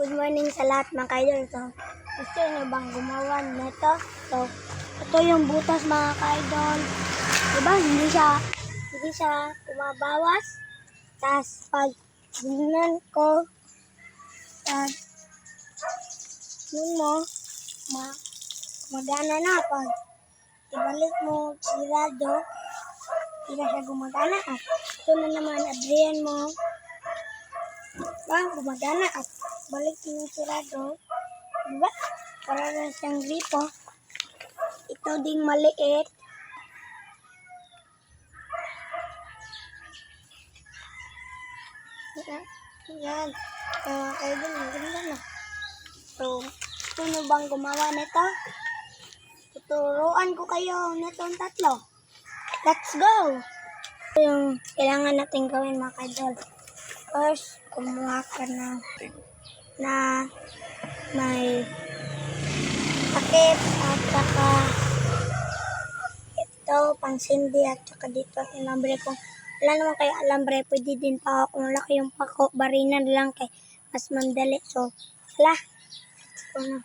Good morning sa lahat mga kaidol. So, gusto nyo bang gumawa nito? So, ito yung butas mga kaidol. Diba? Hindi siya kumabawas. Tapos, pag ginnan ko, yun mo, magana na. Pag ibalik mo sirado, hindi na siya gumagana. At ito na naman, abrihan mo. Gumagana at balik yung sirado. Diba? Para na siyang gripo. Ito ding maliit. Yan. Kayo din, maganda na. So, gusto nyo bang gumawa nito? Tuturuan ko kayo nitong tatlo. Let's go! Ito yung kailangan natin gawin mga kaidol. First, kumuha ka na may takip at saka ito, pangsindi at saka dito alambre. Kung wala naman kayo alambre, pwede din pa kung laki yung pako, barinan lang kay mas mandali. So, hala. Ito na.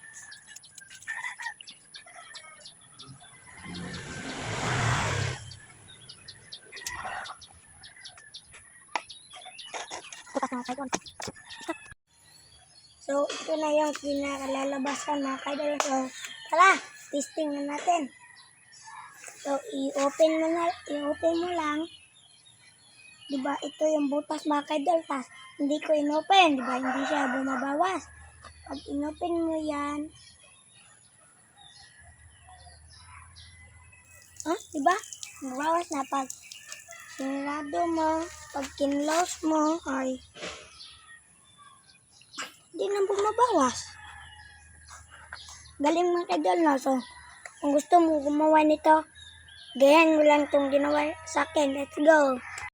So, ito na yung pinakalalabasan mga kaidol. So, tara, testing na natin. So, i-open mo lang. Diba, ito yung butas mga kaidol. Tas, hindi ko in-open. Diba, hindi siya bumabawas. Pag in-open mo yan, diba, bumabawas na. Pag sinarado mo, pag kinlose mo, ay, hindi na bumabawas. Galing mga kaidol na. So, kung gusto mo gumawa nito, gayan mo lang itong ginawa sa akin. Let's go!